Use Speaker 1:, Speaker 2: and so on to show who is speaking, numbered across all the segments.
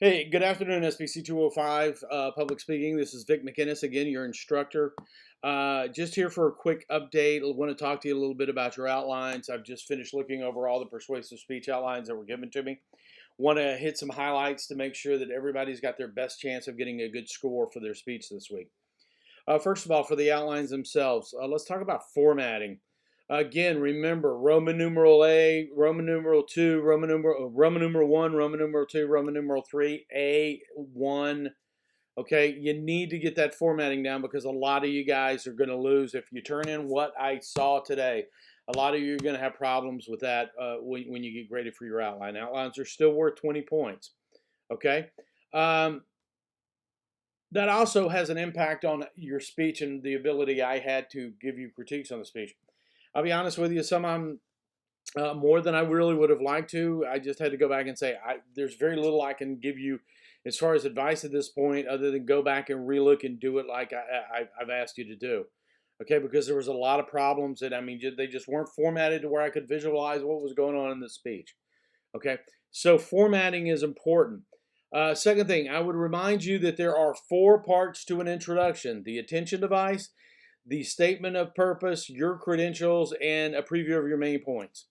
Speaker 1: Hey, good afternoon, SBC 205 Public Speaking. This is Vic McInnes again, your instructor. Just here for a quick update. I want to talk to you a little bit about your outlines. I've just finished looking over all the persuasive speech outlines that were given to me. Want to hit some highlights to make sure that everybody's got their best chance of getting a good score for their speech this week. First of all, for the outlines themselves, let's talk about formatting. Again, remember Roman numeral A, Roman numeral 2, Roman numeral 1, Roman numeral 2, Roman numeral 3, A1. Okay, you need to get that formatting down because a lot of you guys are going to lose if you turn in what I saw today. A lot of you are going to have problems with that when you get graded for your outline. Outlines are still worth 20 points. Okay. That also has an impact on your speech and the ability I had to give you critiques on the speech. I'll be honest with you, some more than I really would have liked to. I just had to go back and say, there's very little I can give you as far as advice at this point other than go back and relook and do it like I've asked you to do. Okay, because there was a lot of problems that, they just weren't formatted to where I could visualize what was going on in the speech. Okay, so formatting is important. Second thing, I would remind you that there are 4 parts to an introduction: the attention device, the statement of purpose, your credentials, and a preview of your main points.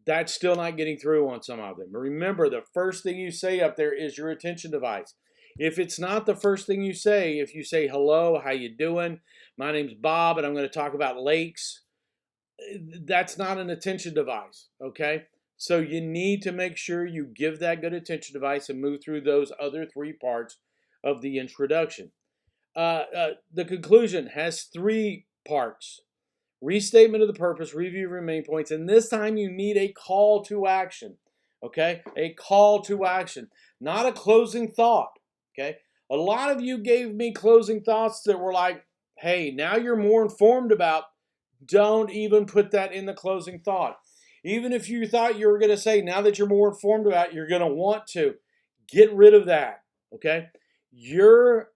Speaker 1: That's still not getting through on some of them. Remember, the first thing you say up there is your attention device. If it's not the first thing you say, if you say, hello, how you doing? My name's Bob, and I'm going to talk about lakes. That's not an attention device, okay? So you need to make sure you give that good attention device and move through those other 3 parts of the introduction. The conclusion has 3 parts: restatement of the purpose, review of your main points, and this time you need a call to action. Okay, a call to action, not a closing thought. Okay, a lot of you gave me closing thoughts that were like, hey, now you're more informed about. Don't even put that in the closing thought. Even if you thought you were going to say, now that you're more informed about, you're going to want to get rid of that. Okay, your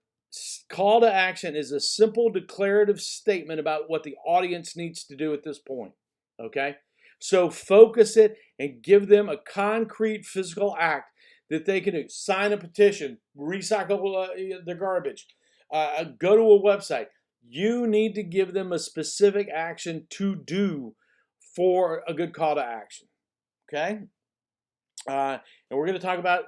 Speaker 1: call to action is a simple declarative statement about what the audience needs to do at this point. Okay, so focus it and give them a concrete physical act that they can do. Sign a petition, recycle the garbage, go to a website. You need to give them a specific action to do for a good call to action. Okay, and we're going to talk about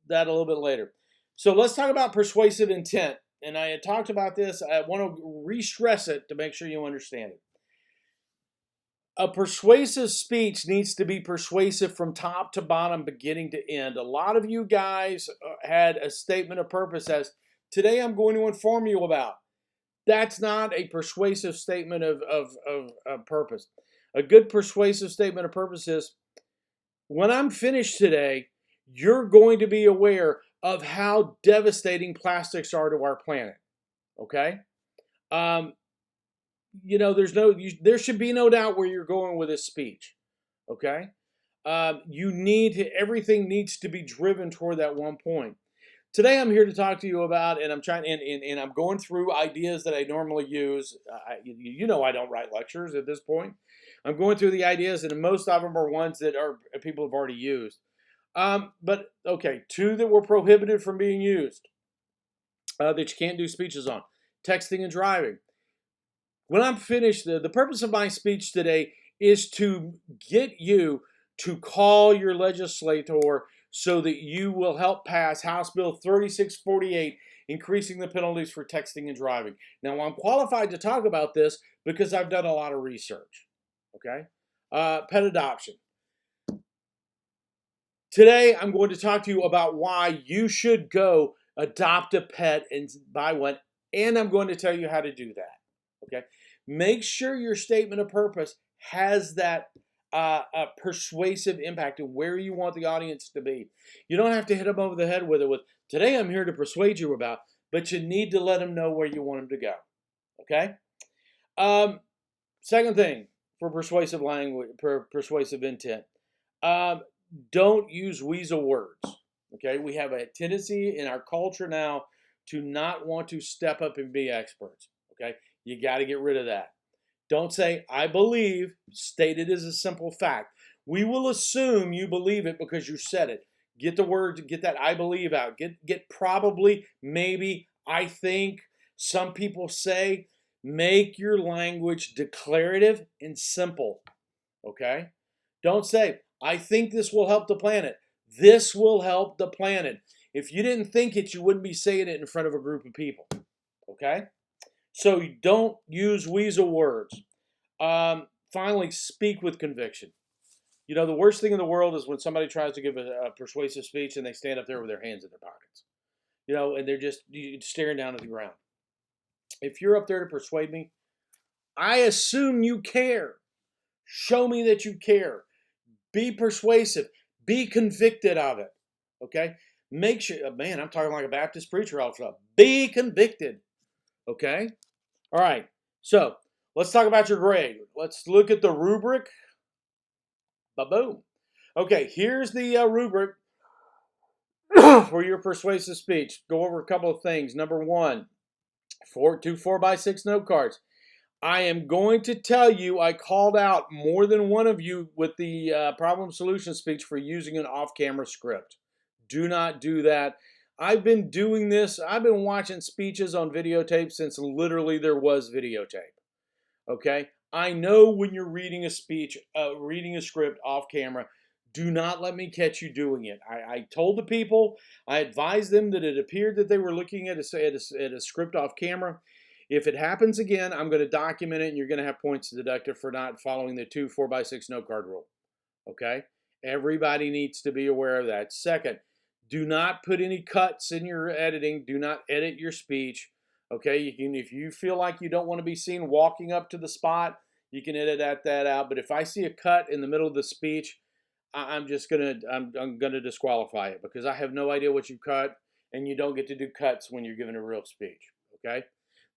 Speaker 1: that a little bit later. So let's talk about persuasive intent. And I had talked about this. I want to re-stress it to make sure you understand it. A persuasive speech needs to be persuasive from top to bottom, beginning to end. A lot of you guys had a statement of purpose as, today I'm going to inform you about. That's not a persuasive statement of purpose. A good persuasive statement of purpose is, when I'm finished today, you're going to be aware of how devastating plastics are to our planet. Okay? There should be no doubt where you're going with this speech. Okay? Everything needs to be driven toward that one point. Today I'm here to talk to you about, and I'm going through ideas that I normally use. I don't write lectures at this point. I'm going through the ideas, and most of them are ones that people have already used. But okay, 2 that were prohibited from being used that you can't do speeches on: texting and driving. When I'm finished, the purpose of my speech today is to get you to call your legislator so that you will help pass House Bill 3648, increasing the penalties for texting and driving. Now, I'm qualified to talk about this because I've done a lot of research. Okay? Pet adoption. Today, I'm going to talk to you about why you should go adopt a pet and buy one, and I'm going to tell you how to do that. Okay? Make sure your statement of purpose has that persuasive impact and where you want the audience to be. You don't have to hit them over the head with it with, today I'm here to persuade you about, but you need to let them know where you want them to go. Okay? Second thing for persuasive language, persuasive intent. Don't use weasel words. Okay? We have a tendency in our culture now to not want to step up and be experts. Okay? You got to get rid of that. Don't say, I believe, state it as a simple fact. We will assume you believe it because you said it. Get the words, get that I believe out. Get probably, maybe, I think. Some people say, make your language declarative and simple. Okay? Don't say, I think this will help the planet. This will help the planet. If you didn't think it, you wouldn't be saying it in front of a group of people. Okay? So you don't use weasel words. Finally, speak with conviction. You know, the worst thing in the world is when somebody tries to give a persuasive speech and they stand up there with their hands in their pockets. You know, and they're just staring down at the ground. If you're up there to persuade me, I assume you care. Show me that you care. Be persuasive. Be convicted of it. Okay? Make sure, man, I'm talking like a Baptist preacher all the time. Be convicted. Okay? All right. So, let's talk about your grade. Let's look at the rubric. Ba-boom. Okay, here's the rubric for your persuasive speech. Go over a couple of things. Number one, two 4x6 note cards. I am going to tell you I called out more than one of you with the problem solution speech for using an off-camera script. Do not do that. I've been doing this. I've been watching speeches on videotape since literally there was videotape. Okay? I know when you're reading a speech, reading a script off camera, do not let me catch you doing it. I told the people, I advised them that it appeared that they were looking at a script off camera. If it happens again, I'm going to document it, and you're going to have points deducted for not following the 2 4x6 note card rule. Okay? Everybody needs to be aware of that. Second, do not put any cuts in your editing. Do not edit your speech. Okay, you can, if you feel like you don't want to be seen walking up to the spot, you can edit that out. But if I see a cut in the middle of the speech, I'm gonna disqualify it because I have no idea what you cut, and you don't get to do cuts when you're giving a real speech. Okay,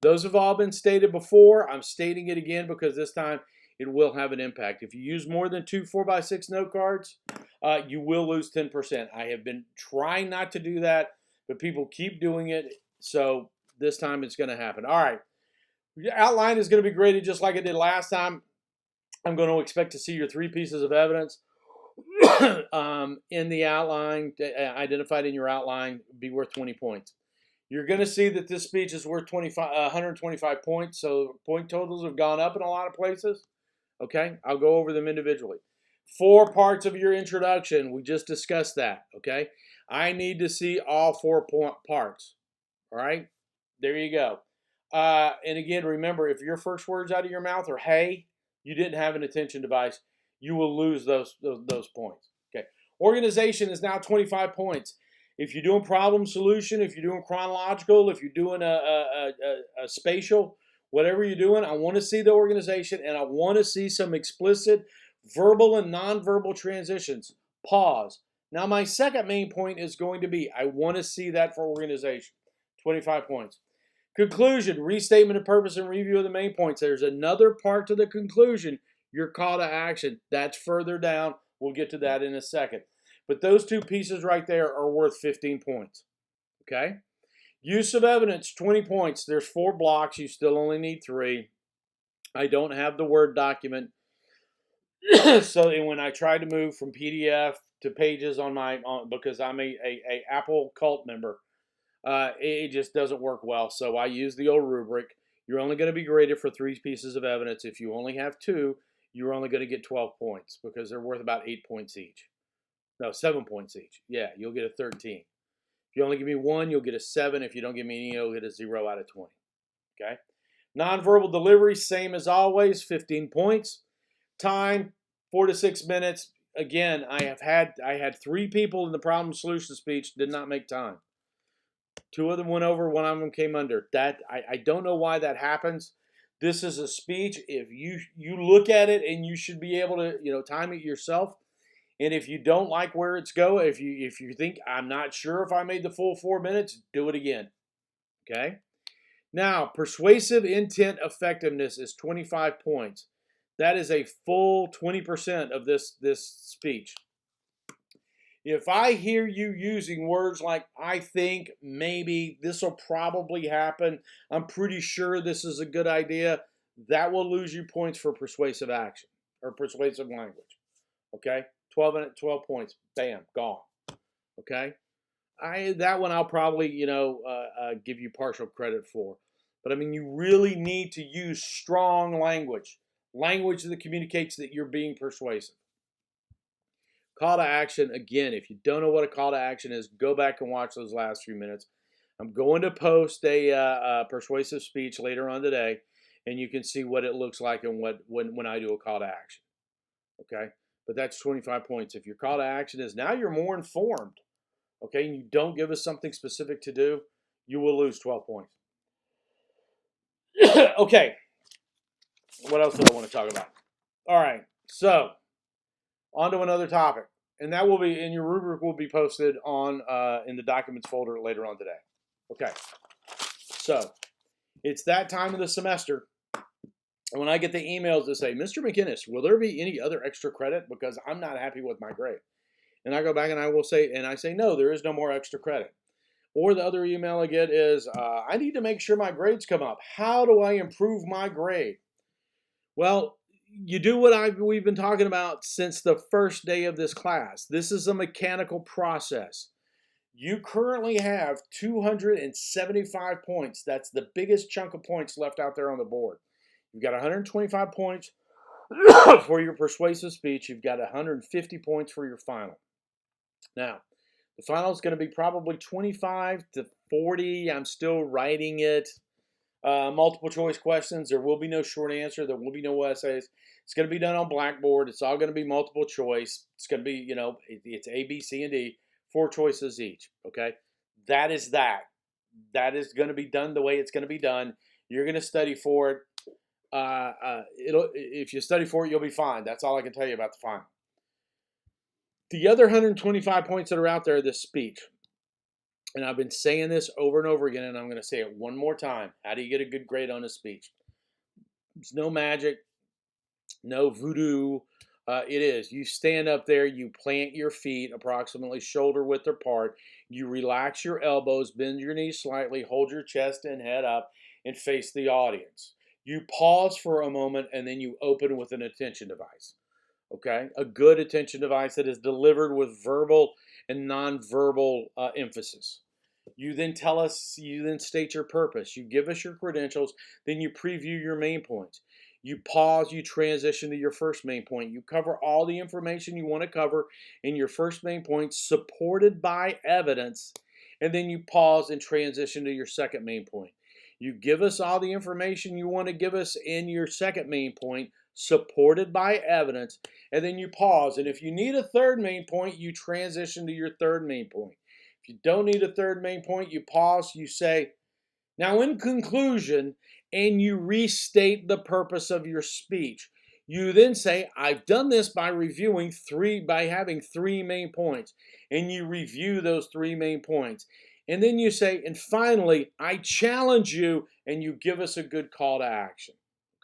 Speaker 1: those have all been stated before. I'm stating it again because this time it will have an impact. If you use more than 2 4x6 note cards, you will lose 10%. I have been trying not to do that, but people keep doing it, so this time it's going to happen. All right. Your outline is going to be graded just like it did last time. I'm going to expect to see your 3 pieces of evidence in the outline, identified in your outline, be worth 20 points. You're going to see that this speech is worth 125 points, so point totals have gone up in a lot of places. Okay, I'll go over them individually. 4 parts of your introduction, we just discussed that. Okay, I need to see all 4 parts. All right. There you go. And again, remember, if your first words out of your mouth are "hey," you didn't have an attention device, you will lose those points. Okay. Organization is now 25 points. If you're doing problem solution, if you're doing chronological, if you're doing a spatial, whatever you're doing, I want to see the organization, and I want to see some explicit verbal and nonverbal transitions. Pause. Now, my second main point is going to be, I want to see that for organization. 25 points. Conclusion, restatement of purpose and review of the main points. There's another part to the conclusion, your call to action. That's further down. We'll get to that in a second. But those 2 pieces right there are worth 15 points. Okay? Use of evidence, 20 points. There's 4 blocks. You still only need 3. I don't have the Word document. So when I try to move from PDF to pages because I'm a Apple cult member, it just doesn't work well. So I use the old rubric. You're only going to be graded for 3 pieces of evidence. If you only have 2, you're only going to get 12 points because they're worth about 8 points each. No, 7 points each. Yeah, you'll get a 13. If you only give me 1, you'll get a 7. If you don't give me any, you'll get a 0 out of 20. Okay? Nonverbal delivery, same as always, 15 points. Time, 4 to 6 minutes. Again, I had 3 people in the problem solution speech did not make time. 2 of them went over, 1 of them came under. That I don't know why that happens. This is a speech. If you look at it, and you should be able to time it yourself. And if you don't like where it's going, if you think I'm not sure if I made the full 4 minutes, do it again. Okay. Now, persuasive intent effectiveness is 25 points. That is a full 20% of this speech. If I hear you using words like I think, maybe, this will probably happen, I'm pretty sure this is a good idea, that will lose you points for persuasive action or persuasive language. Okay? 12 points. Bam, gone. Okay, that one I'll probably give you partial credit for, but I mean you really need to use strong language that communicates that you're being persuasive. Call to action, again, if you don't know what a call to action is, go back and watch those last few minutes. I'm going to post a persuasive speech later on today, and you can see what it looks like and when I do a call to action. Okay, but that's 25 points. If your call to action is now you're more informed, okay, and you don't give us something specific to do, you will lose 12 points. Okay, what else do I want to talk about? All right, so on to another topic, and that will be in your rubric. Will be posted on in the documents folder later on today. Okay, so it's that time of the semester, and when I get the emails that say, "Mr. McInnes, will there be any other extra credit because I'm not happy with my grade?" And I go back and I say, "No, there is no more extra credit." Or the other email I get is, "I need to make sure my grades come up. How do I improve my grade?" Well, you do what we've been talking about since the first day of this class. This is a mechanical process. You currently have 275 points. That's the biggest chunk of points left out there on the board. You've got 125 points for your persuasive speech. You've got 150 points for your final. Now, the final is going to be probably 25 to 40. I'm still writing it. Multiple choice questions. There will be no short answer. There will be no essays. It's going to be done on Blackboard. It's all going to be multiple choice. It's going to be, it's A, B, C, and D. 4 choices each. Okay, that is that. That is going to be done the way it's going to be done. You're going to study for it. If you study for it, you'll be fine. That's all I can tell you about the final. The other 125 points that are out there, this speech, and I've been saying this over and over again, and I'm going to say it one more time. How do you get a good grade on a speech? There's no magic, no voodoo. It is. You stand up there, you plant your feet approximately shoulder width apart, you relax your elbows, bend your knees slightly, hold your chest and head up, and face the audience. You pause for a moment, and then you open with an attention device. Okay? A good attention device that is delivered with verbal and nonverbal emphasis. You then state your purpose. You give us your credentials, then you preview your main points. You pause, you transition to your first main point. You cover all the information you want to cover in your first main point, supported by evidence, and then you pause and transition to your second main point. You give us all the information you want to give us in your second main point, supported by evidence, and then you pause. And if you need a third main point, you transition to your third main point. If you don't need a third main point, you pause, you say, "Now in conclusion," and you restate the purpose of your speech. You then say, "I've done this by having 3 main points," and you review those 3 main points. And then you say, "And finally, I challenge you," and you give us a good call to action.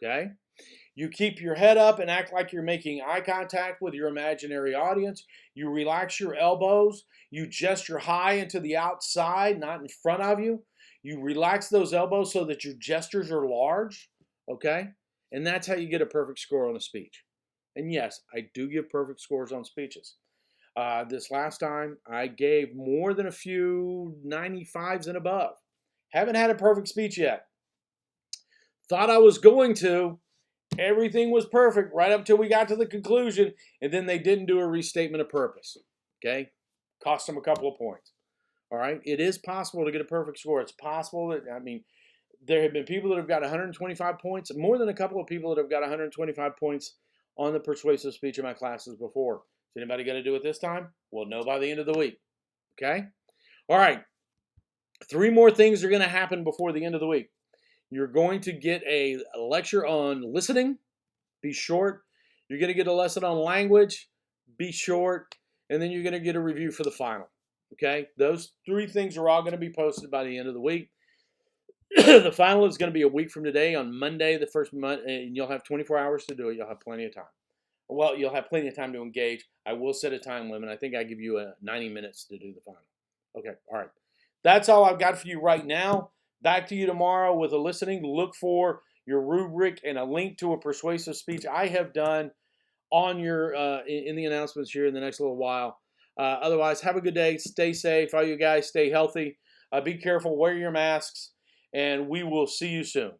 Speaker 1: Okay? You keep your head up and act like you're making eye contact with your imaginary audience. You relax your elbows. You gesture high into the outside, not in front of you. You relax those elbows so that your gestures are large, okay? And that's how you get a perfect score on a speech. And yes, I do give perfect scores on speeches. This last time, I gave more than a few 95s and above. Haven't had a perfect speech yet. Thought I was going to. Everything was perfect right up till we got to the conclusion, and then they didn't do a restatement of purpose. Okay? Cost them a couple of points. All right? It is possible to get a perfect score. It's possible that, there have been people that have got 125 points, more than a couple of people that have got 125 points on the persuasive speech in my classes before. Is anybody going to do it this time? We'll know by the end of the week. Okay? All right. 3 more things are going to happen before the end of the week. You're going to get a lecture on listening, be short. You're going to get a lesson on language, be short. And then you're going to get a review for the final. Okay? Those 3 things are all going to be posted by the end of the week. The final is going to be a week from today on Monday, the first month, and you'll have 24 hours to do it. You'll have plenty of time. Well, you'll have plenty of time to engage. I will set a time limit. I think I give you 90 minutes to do the final. Okay, all right. That's all I've got for you right now. Back to you tomorrow with a listening. Look for your rubric and a link to a persuasive speech I have done on your in the announcements here in the next little while. Otherwise, have a good day. Stay safe. All you guys, stay healthy. Be careful. Wear your masks. And we will see you soon.